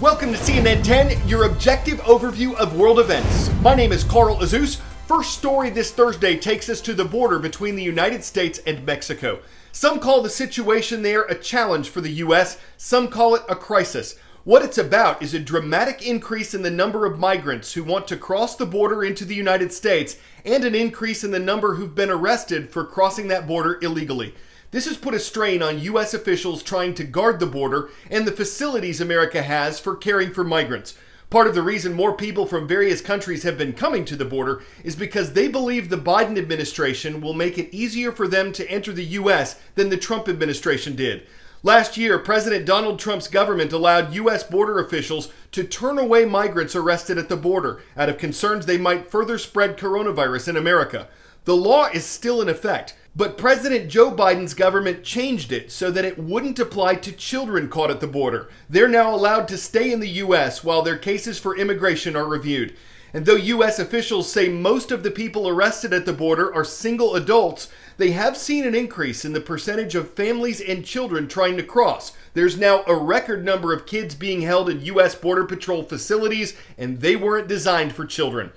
Welcome to CNN 10, your objective overview of world events. My name is Carl Azus. First story this Thursday takes us to the border between the United States and Mexico. Some call the situation there a challenge for the U.S., some call it a crisis. What it's about is a dramatic increase in the number of migrants who want to cross the border into the United States and an increase in the number who've been arrested for crossing that border illegally. This has put a strain on U.S. officials trying to guard the border and the facilities America has for caring for migrants. Part of the reason more people from various countries have been coming to the border is because they believe the Biden administration will make it easier for them to enter the U.S. than the Trump administration did. Last year, President Donald Trump's government allowed U.S. border officials to turn away migrants arrested at the border out of concerns they might further spread coronavirus in America. The law is still in effect, but President Joe Biden's government changed it so that it wouldn't apply to children caught at the border. They're now allowed to stay in the U.S. while their cases for immigration are reviewed. And though U.S. officials say most of the people arrested at the border are single adults, they have seen an increase in the percentage of families and children trying to cross. There's now a record number of kids being held in U.S. Border Patrol facilities, and they weren't designed for children.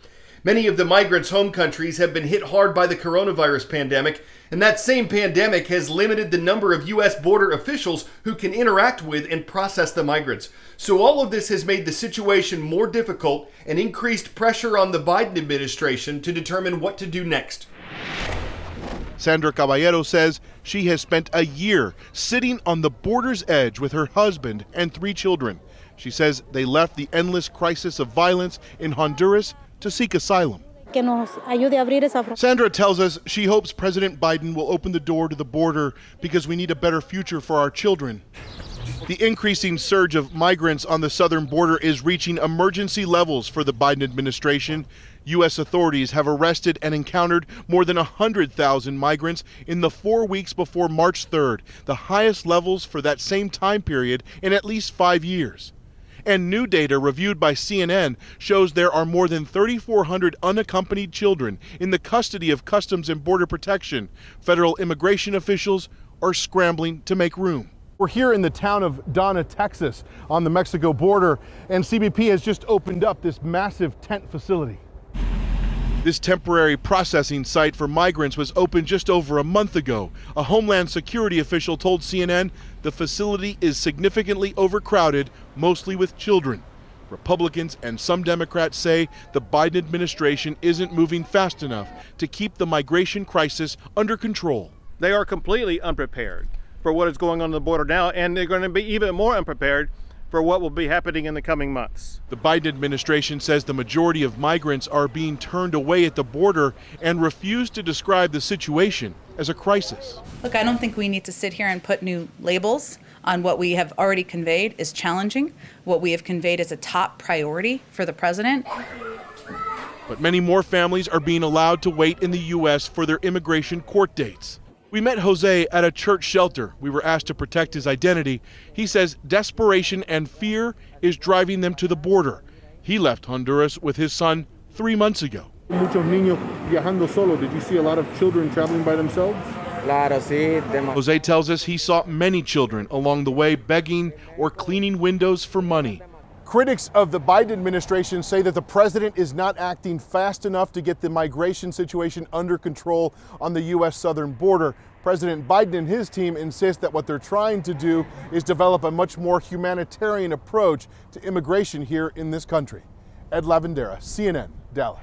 Many of the migrants' home countries have been hit hard by the coronavirus pandemic, and that same pandemic has limited the number of U.S. border officials who can interact with and process the migrants. So all of this has made the situation more difficult and increased pressure on the Biden administration to determine what to do next. Sandra Caballero says she has spent a year sitting on the border's edge with her husband and 3 children. She says they left the endless crisis of violence in Honduras to seek asylum. Sandra tells us she hopes President Biden will open the door to the border because we need a better future for our children. The increasing surge of migrants on the southern border is reaching emergency levels for the Biden administration. U.S. authorities have arrested and encountered more than 100,000 migrants in the 4 weeks before March 3rd, the highest levels for that same time period in at least 5 years. And new data reviewed by CNN shows there are more than 3,400 unaccompanied children in the custody of Customs and Border Protection. Federal immigration officials are scrambling to make room. We're here in the town of Donna, Texas, on the Mexico border, and CBP has just opened up this massive tent facility. This temporary processing site for migrants was opened just over a month ago. A Homeland Security official told CNN the facility is significantly overcrowded, mostly with children. Republicans and some Democrats say the Biden administration isn't moving fast enough to keep the migration crisis under control. They are completely unprepared for what is going on the border now, and they're going to be even more unprepared for what will be happening in the coming months. The Biden administration says the majority of migrants are being turned away at the border and refuse to describe the situation as a crisis. Look, I don't think we need to sit here and put new labels on what we have already conveyed is challenging. What we have conveyed is a top priority for the president. But many more families are being allowed to wait in the U.S. for their immigration court dates. We met Jose at a church shelter. We were asked to protect his identity. He says desperation and fear is driving them to the border. He left Honduras with his son 3 months ago. Muchos niños viajando solo. Did you see a lot of children traveling by themselves? Claro, sí. Jose tells us he saw many children along the way begging or cleaning windows for money. Critics of the Biden administration say that the president is not acting fast enough to get the migration situation under control on the U.S. southern border. President Biden and his team insist that what they're trying to do is develop a much more humanitarian approach to immigration here in this country. Ed Lavendera, CNN, Dallas.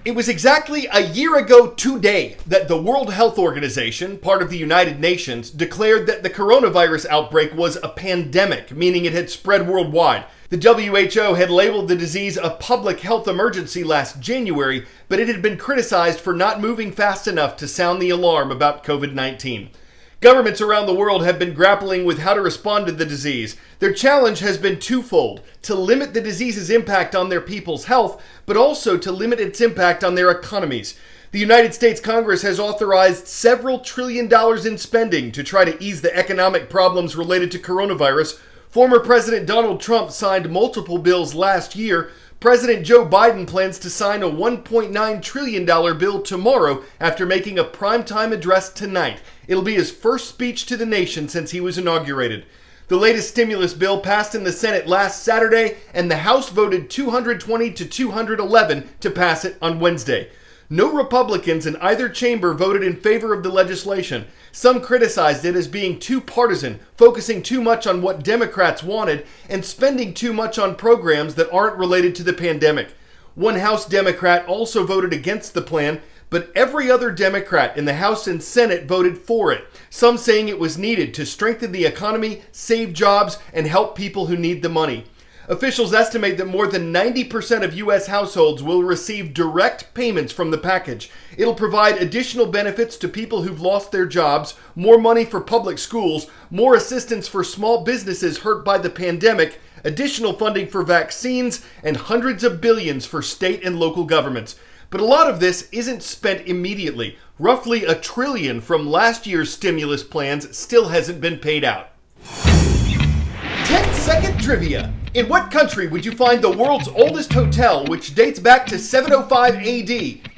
It was exactly a year ago today that the World Health Organization, part of the United Nations, declared that the coronavirus outbreak was a pandemic, meaning it had spread worldwide. The WHO had labeled the disease a public health emergency last January, but it had been criticized for not moving fast enough to sound the alarm about COVID-19. Governments around the world have been grappling with how to respond to the disease. Their challenge has been twofold: to limit the disease's impact on their people's health, but also to limit its impact on their economies. The United States Congress has authorized several $1 trillion in spending to try to ease the economic problems related to coronavirus. Former President Donald Trump signed multiple bills last year. President Joe Biden plans to sign a $1.9 trillion bill tomorrow after making a primetime address tonight. It'll be his first speech to the nation since he was inaugurated. The latest stimulus bill passed in the Senate last Saturday, and the House voted 220 to 211 to pass it on Wednesday. No Republicans in either chamber voted in favor of the legislation. Some criticized it as being too partisan, focusing too much on what Democrats wanted, and spending too much on programs that aren't related to the pandemic. One House Democrat also voted against the plan, but every other Democrat in the House and Senate voted for it, some saying it was needed to strengthen the economy, save jobs, and help people who need the money. Officials estimate that more than 90% of U.S. households will receive direct payments from the package. It'll provide additional benefits to people who've lost their jobs, more money for public schools, more assistance for small businesses hurt by the pandemic, additional funding for vaccines, and hundreds of billions for state and local governments. But a lot of this isn't spent immediately. Roughly $1 trillion from last year's stimulus plans still hasn't been paid out. 10-second trivia. In what country would you find the world's oldest hotel, which dates back to 705 AD?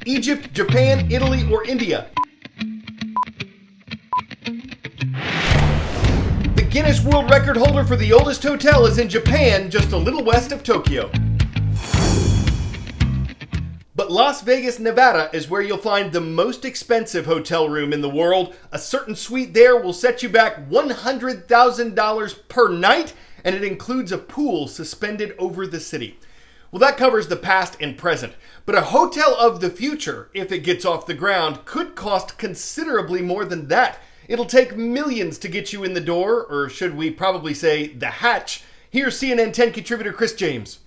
Egypt, Japan, Italy, or India? The Guinness World Record holder for the oldest hotel is in Japan, just a little west of Tokyo. But Las Vegas, Nevada is where you'll find the most expensive hotel room in the world. A certain suite there will set you back $100,000 per night, and it includes a pool suspended over the city. Well, that covers the past and present. But a hotel of the future, if it gets off the ground, could cost considerably more than that. It'll take millions to get you in the door, or should we probably say the hatch. Here's CNN 10 contributor Chris James.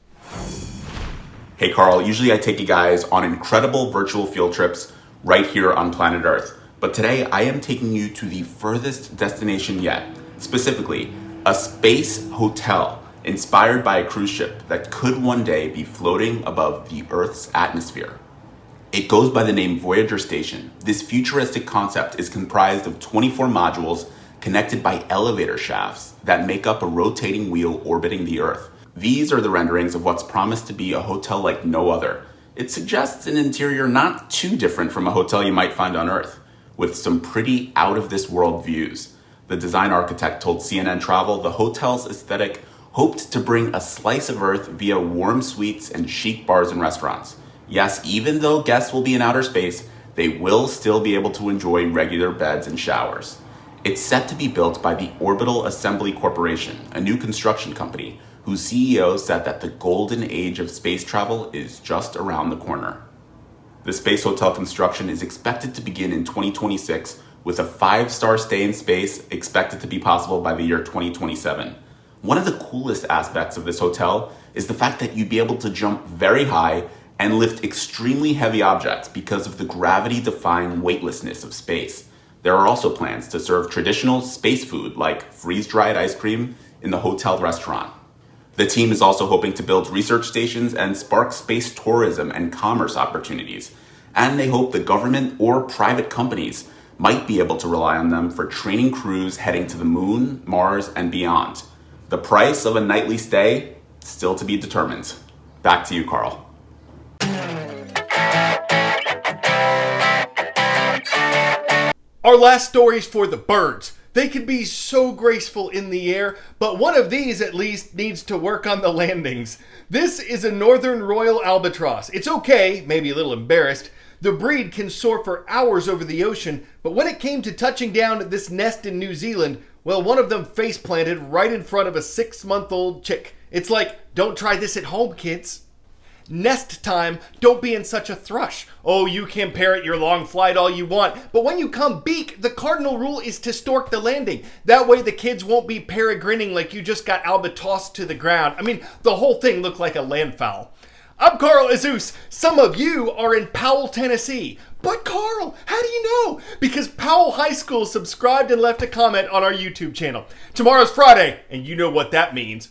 Hey Carl, usually I take you guys on incredible virtual field trips right here on planet Earth. But today I am taking you to the furthest destination yet. Specifically, a space hotel inspired by a cruise ship that could one day be floating above the Earth's atmosphere. It goes by the name Voyager Station. This futuristic concept is comprised of 24 modules connected by elevator shafts that make up a rotating wheel orbiting the Earth. These are the renderings of what's promised to be a hotel like no other. It suggests an interior not too different from a hotel you might find on Earth, with some pretty out-of-this-world views. The design architect told CNN Travel the hotel's aesthetic hoped to bring a slice of Earth via warm suites and chic bars and restaurants. Yes, even though guests will be in outer space, they will still be able to enjoy regular beds and showers. It's set to be built by the Orbital Assembly Corporation, a new construction company, whose CEO said that the golden age of space travel is just around the corner. The space hotel construction is expected to begin in 2026, with a 5-star stay in space expected to be possible by the year 2027. One of the coolest aspects of this hotel is the fact that you'd be able to jump very high and lift extremely heavy objects because of the gravity-defying weightlessness of space. There are also plans to serve traditional space food like freeze-dried ice cream in the hotel restaurant. The team is also hoping to build research stations and spark space tourism and commerce opportunities. And they hope the government or private companies might be able to rely on them for training crews heading to the moon, Mars, and beyond. The price of a nightly stay, still to be determined. Back to you, Carl. Our last story's for the birds. They can be so graceful in the air, but one of these at least needs to work on the landings. This is a northern royal albatross. It's okay, maybe a little embarrassed. The breed can soar for hours over the ocean, but when it came to touching down at this nest in New Zealand, well, one of them face planted right in front of a 6-month-old chick. It's like, don't try this at home, kids. Nest time, don't be in such a thrush. Oh, you can parrot your long flight all you want, but when you come beak, the cardinal rule is to stork the landing. That way the kids won't be peregrining like you just got albatrossed to the ground. I mean, the whole thing looked like a landfowl. I'm Carl Azus. Some of you are in Powell, Tennessee. But Carl, how do you know? Because Powell High School subscribed and left a comment on our YouTube channel. Tomorrow's Friday, and you know what that means.